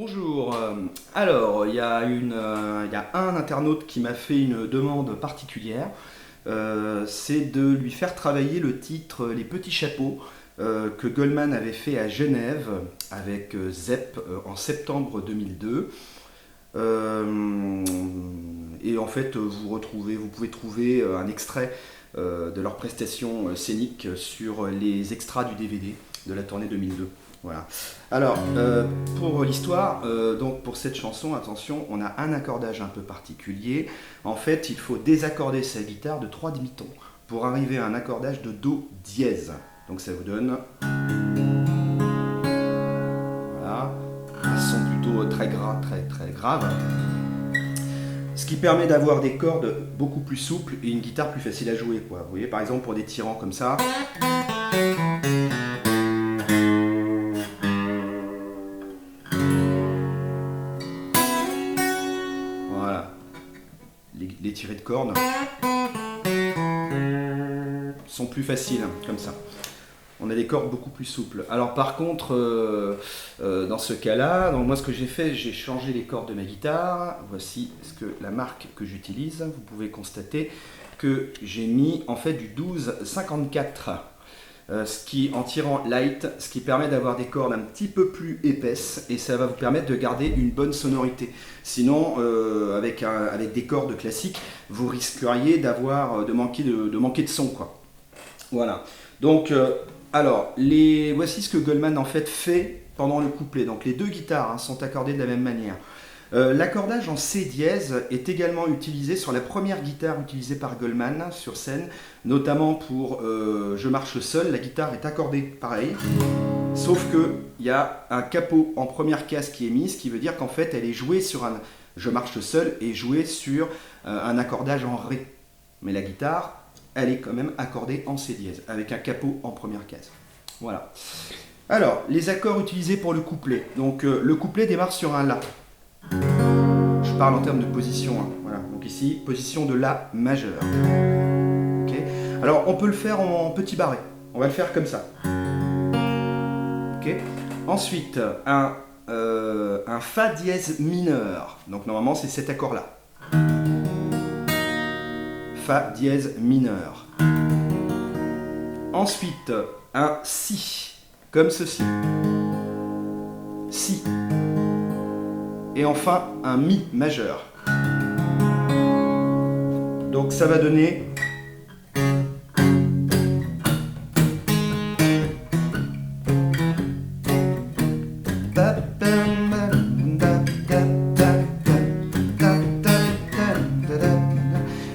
Bonjour. Alors, il y a un internaute qui m'a fait une demande particulière. C'est de lui faire travailler le titre Les Petits Chapeaux que Goldman avait fait à Genève avec Zepp en septembre 2002. Et en fait, vous pouvez trouver un extrait de leur prestation scénique sur les extras du DVD de la tournée 2002. Voilà. Alors, pour l'histoire, donc pour cette chanson, attention, on a un accordage un peu particulier. En fait, il faut désaccorder sa guitare de 3 demi-tons pour arriver à un accordage de Do dièse. Donc ça vous donne, voilà, un son plutôt très grave, très grave. Ce qui permet d'avoir des cordes beaucoup plus souples et une guitare plus facile à jouer, quoi. Vous voyez, par exemple, pour des tirants comme ça. Voilà. Les tirés de cordes sont plus faciles, comme ça. On a des cordes beaucoup plus souples. Alors par contre, dans ce cas-là, donc moi ce que j'ai fait, j'ai changé les cordes de ma guitare. Voici la marque que j'utilise. Vous pouvez constater que j'ai mis en fait du 12-54, ce qui, en tirant light, ce qui permet d'avoir des cordes un petit peu plus épaisses et ça va vous permettre de garder une bonne sonorité. Sinon, avec des cordes classiques, vous risqueriez de manquer de son, quoi. Voilà. Donc alors, voici ce que Goldman en fait pendant le couplet. Donc les deux guitares sont accordées de la même manière. L'accordage en C dièse est également utilisé sur la première guitare utilisée par Goldman sur scène, notamment pour Je marche seul. La guitare est accordée pareil, sauf qu'il y a un capot en première case qui est mis, ce qui veut dire qu'en fait elle est jouée sur un Je marche seul et jouée sur un accordage en Ré. Mais la guitare, elle est quand même accordée en C dièse, avec un capot en première case. Voilà. Alors, les accords utilisés pour le couplet. Donc, le couplet démarre sur un La. Je parle en termes de position. Hein. Voilà. Donc ici, position de La majeur. Okay. Alors, on peut le faire en petit barré. On va le faire comme ça. Okay. Ensuite, un Fa dièse mineur. Donc, normalement, c'est cet accord-là. Fa dièse mineur. Ensuite, un Si, comme ceci. Si. Et enfin, un Mi majeur. Donc ça va donner...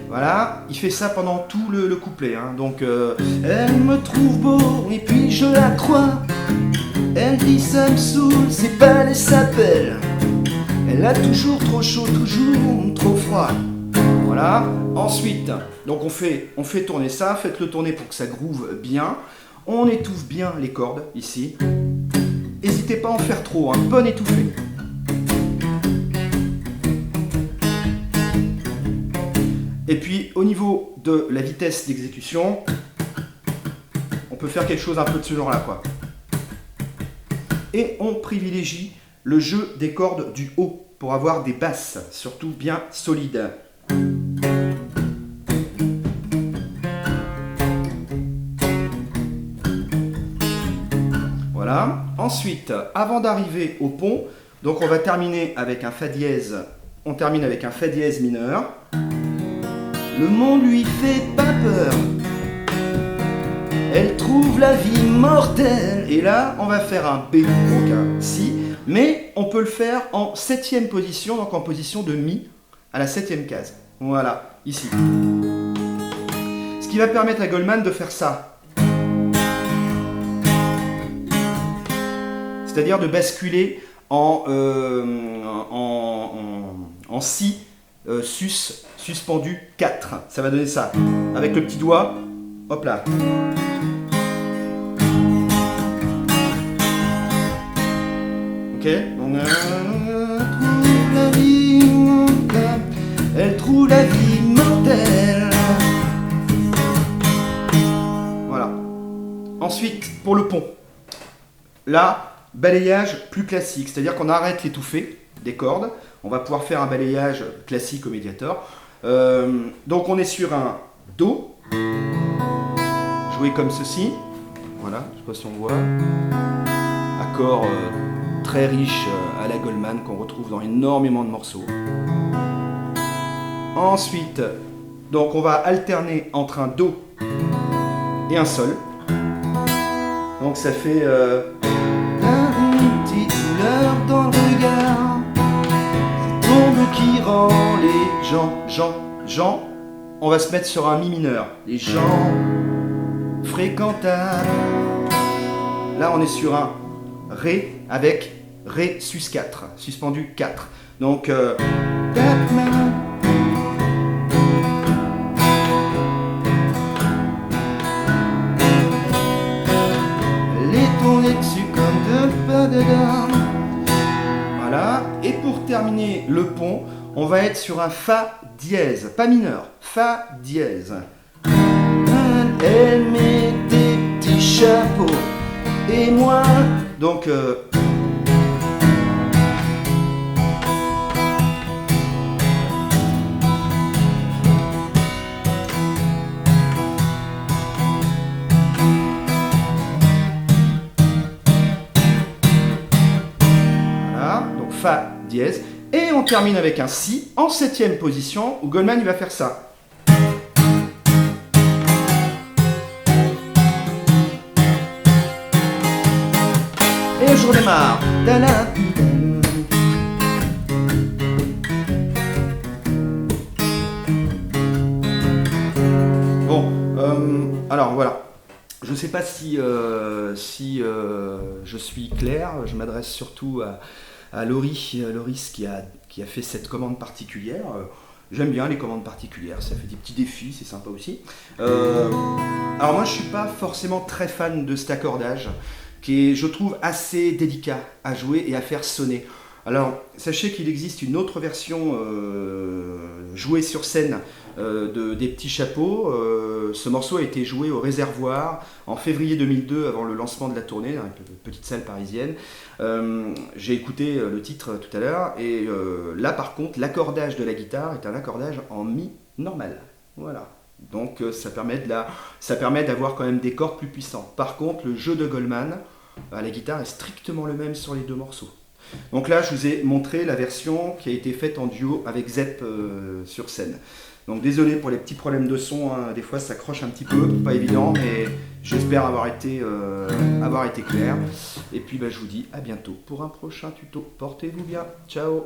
Voilà, il fait ça pendant tout le couplet. Hein. Donc, elle me trouve beau et puis je la crois. Elle dit ça me saoule, c'est pas les s'appelle. Elle a toujours trop chaud, toujours trop froid. Voilà. Ensuite, donc on fait tourner ça. Faites-le tourner pour que ça groove bien. On étouffe bien les cordes ici. N'hésitez pas à en faire trop, hein. Bonne étouffée. Et puis au niveau de la vitesse d'exécution, on peut faire quelque chose un peu de ce genre-là, quoi. Et on privilégie le jeu des cordes du haut pour avoir des basses, surtout bien solides. Voilà. Ensuite, avant d'arriver au pont, donc on va terminer avec un Fa dièse. On termine avec un Fa dièse mineur. Le monde lui fait pas peur. Elle trouve la vie mortelle. Et là, on va faire un B, donc un Si. Mais on peut le faire en 7e position, donc en position de Mi, à la 7e case. Voilà, ici. Ce qui va permettre à Goldman de faire ça. C'est-à-dire de basculer en Si suspendu 4. Ça va donner ça. Avec le petit doigt, hop là. Ok, donc elle trouve la vie mortelle. Voilà. Ensuite, pour le pont. Là, balayage plus classique, c'est-à-dire qu'on arrête l'étouffée des cordes, on va pouvoir faire un balayage classique au médiator. Donc on est sur un Do, joué comme ceci, voilà, je sais pas si on voit, accord très riche à la Goldman qu'on retrouve dans énormément de morceaux. Ensuite, donc on va alterner entre un Do et un Sol. Donc ça fait une petite douleur dans le regard, c'est ton qui rend les gens. On va se mettre sur un Mi mineur, les gens fréquentables. Là on est sur un Ré avec Ré sus 4, suspendu 4. Donc dessus comme de pas dedans. Voilà, et pour terminer le pont, on va être sur un Fa dièse, pas mineur, Fa dièse. Elle met des petits chapeaux et moi. Donc Fa dièse, et on termine avec un Si en 7e position où Goldman il va faire ça. Et je redémarre. Bon, alors voilà. Je ne sais pas si je suis clair, je m'adresse surtout à Loris qui a fait cette commande particulière. J'aime bien les commandes particulières, ça fait des petits défis, c'est sympa aussi. Alors moi je suis pas forcément très fan de cet accordage, qui est, je trouve, assez délicat à jouer et à faire sonner. Alors sachez qu'il existe une autre version jouée sur scène des petits chapeaux. Ce morceau a été joué au Réservoir en février 2002 avant le lancement de la tournée dans une petite salle parisienne. J'ai écouté le titre tout à l'heure et là par contre l'accordage de la guitare est un accordage en Mi normal. Voilà. Donc ça permet d'avoir quand même des cordes plus puissantes. Par contre le jeu de Goldman à la guitare est strictement le même sur les deux morceaux. Donc là, je vous ai montré la version qui a été faite en duo avec Zepp sur scène. Donc désolé pour les petits problèmes de son, hein. Des fois ça croche un petit peu, pas évident, mais j'espère avoir été clair. Et puis je vous dis à bientôt pour un prochain tuto. Portez-vous bien, ciao.